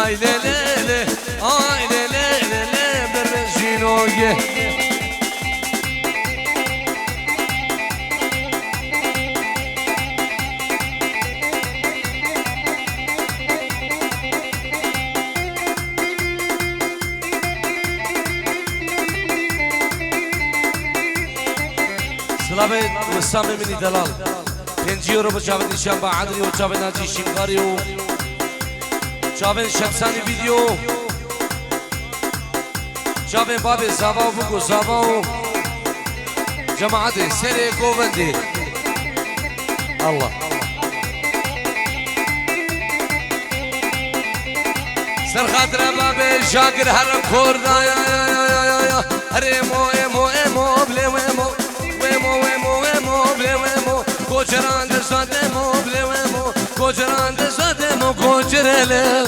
آی لیلی آی لیلی برجینوگه سلامه وسام منی دلال 5 یورو بچاوه نشان با عدلی و چاوه ناجی شنگاری و چاوه شمسانی ویدیو چاوه باب زاوا و بگو زاوا و جماعت سری گوبندی الله سر خاطر باب شاکر هر کوردا ریمو ایمو ایمو بلیمو کوچران دستمو بلیمو کوچران دستمو کوچرله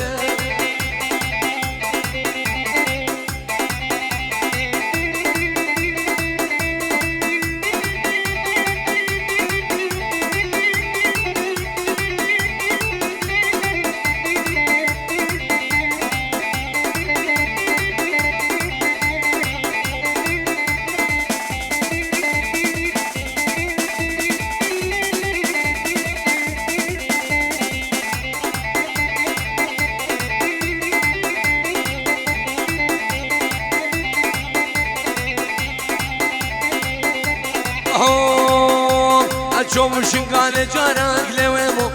شوم شنقانة جارك لويمو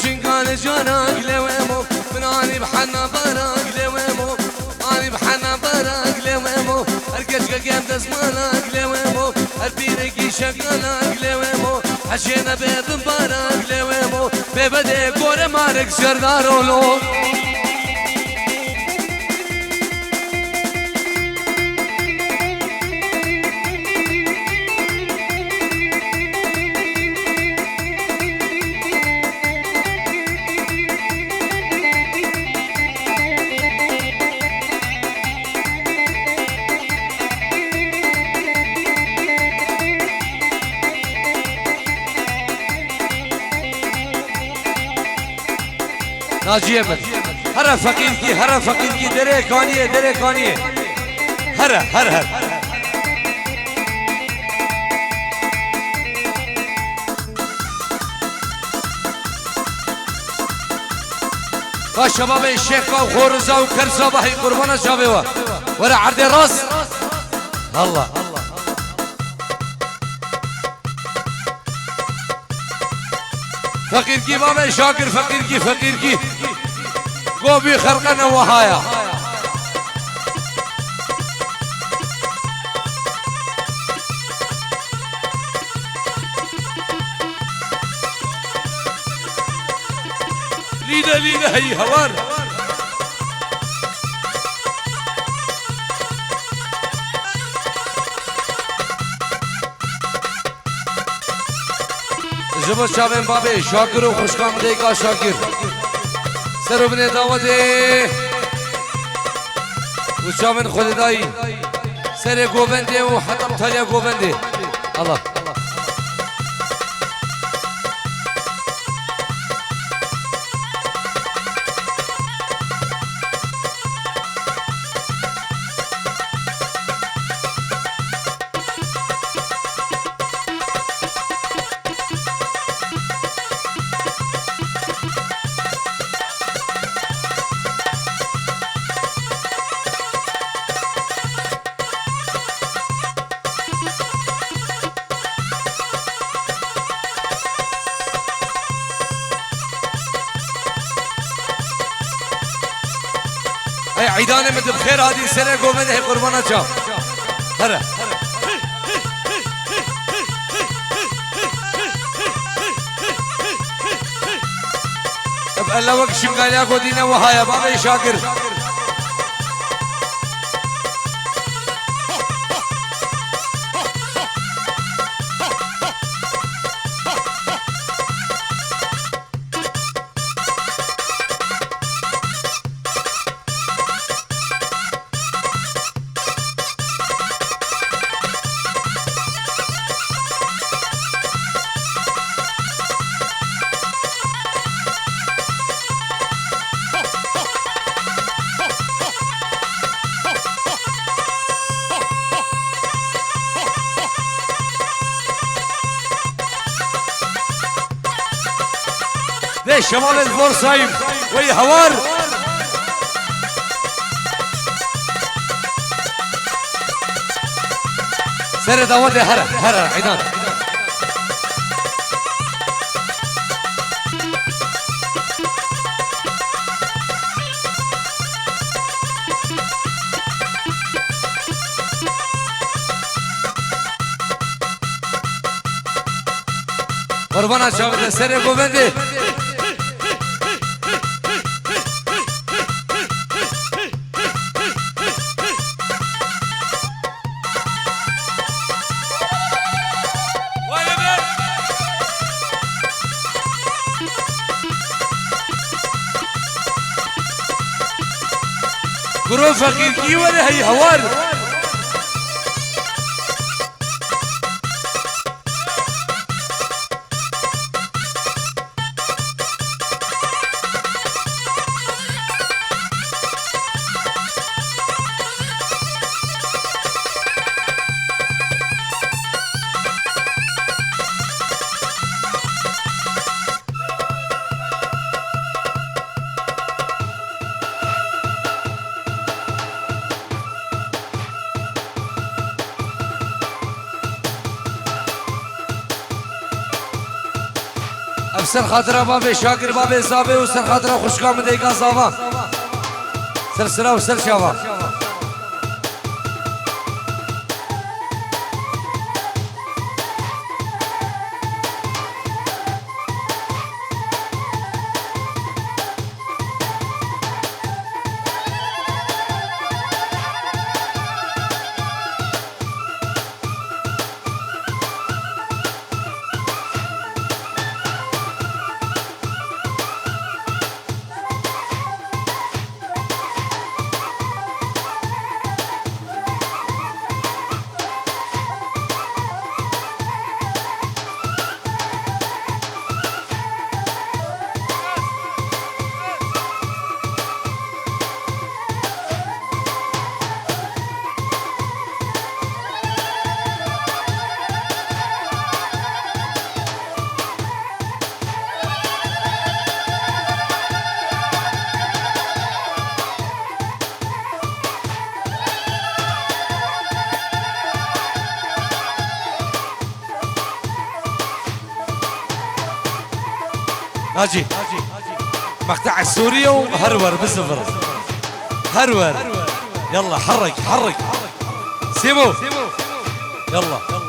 شنقانة جارك لويمو من اني بحنا براك لويمو اني بحنا براك لويمو الكشكة قيم دزمانك لويمو البيركي شغالك لويمو حشينا بيب مبارك لويمو ببدي كورة مارك سردارو لو ناجیه من هر فقیر کی دره کانیه هر با شباب الشيخ و خورزا و کرزا بحی قربانا شابه و ورا عرض راس الله فقير کی بابا شاکر فقير کی گوبی خرقنا وهایا لينا هي هوار جبو شاوین بابی شاکر و خوشکامده کا شاکر سر ابن داوده و شاوین خوددایی سر گوبنده و حتم تالیا گوبنده الله عيدان مد بخير هذه السنة قومنا هي قربانة شاف هلا بقى لوك شنقاليا قدينا وهايا بابا شاكر ليش شمال البورسعيد وي هوار سر داود هرا عيدان قربانا شاهد سر گوبندی گروه فقیر کی ولی هی هوار سر خاطر بابي شاكر بابي صابي وسر خاطر خوشكا من ديكا صافا سر سرا وسر شافا هاجي مقطع السورية وهرور بالصفر هرور يلا حرك حرك سيبو يلا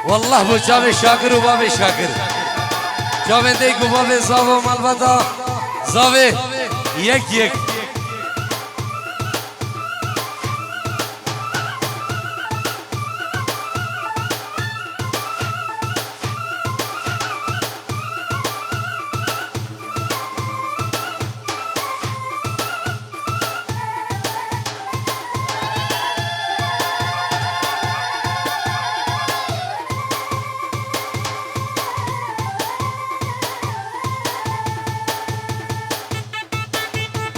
والله بو جاوي شاكر وبابي شاكر جاوي ديك وبابي زاوي مالبدا زاوي يك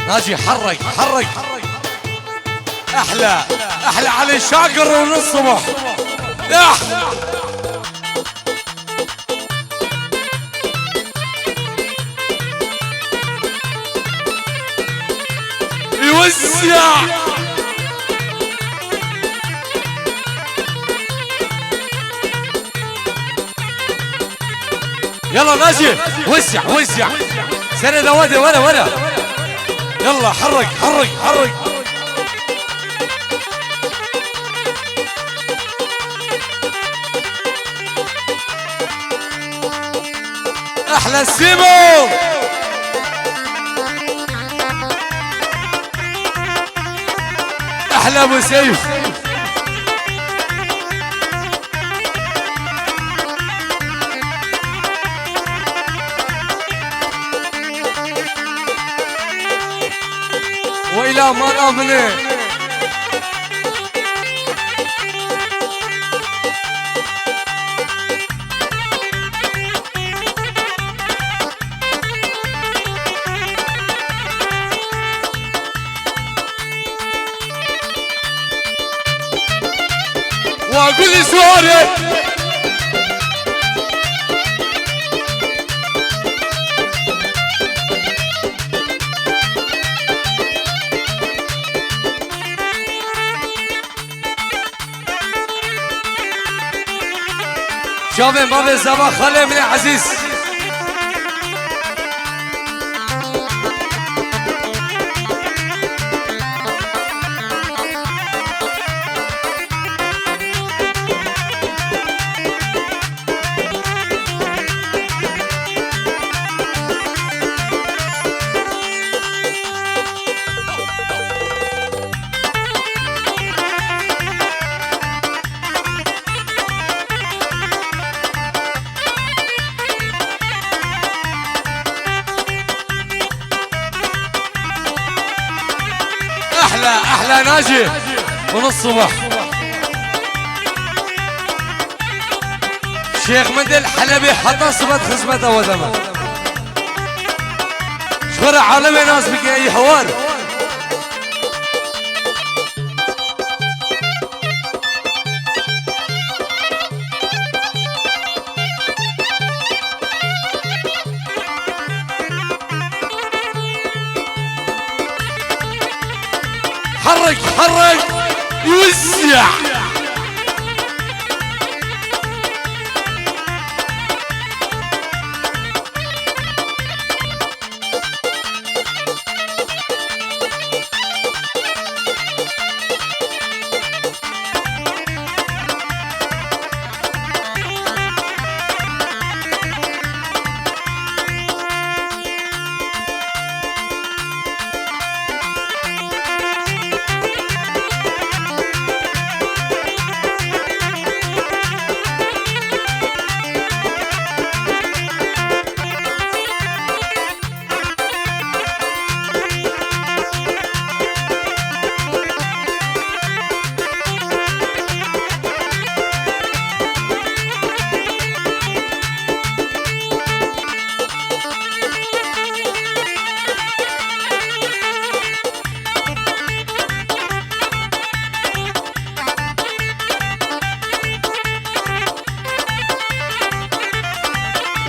ناجي حرك حرك احلى احلى علي شاكر وللصبح يوسع يلا ناجي وسع وسع سند ودي ورا يلا حرك حرك حرك احلى السيمو احلى ابو سيف وإلى مرامنه هوري شوفي بابي زبا خلي من عزيز احلى ناجي من الصبح شيخ مندل حلبي حتى صبت خزمته ودمه شكرا عالمي ناس بقي اي حوار حرك يوزع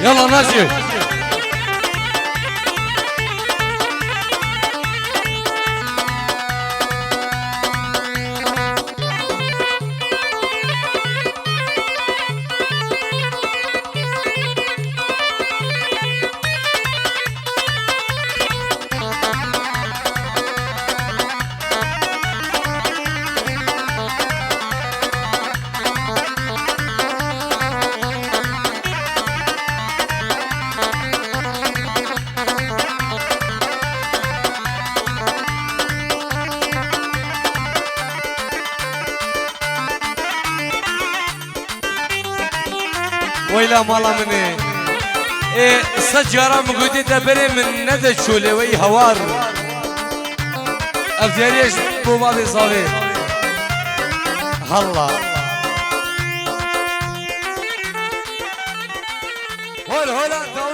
يلا ناجي ويلا مالا مني إيه السجارة مقودي تبري من ندى شولي وي هوار أفتريش بو بابي صابي هلا هلا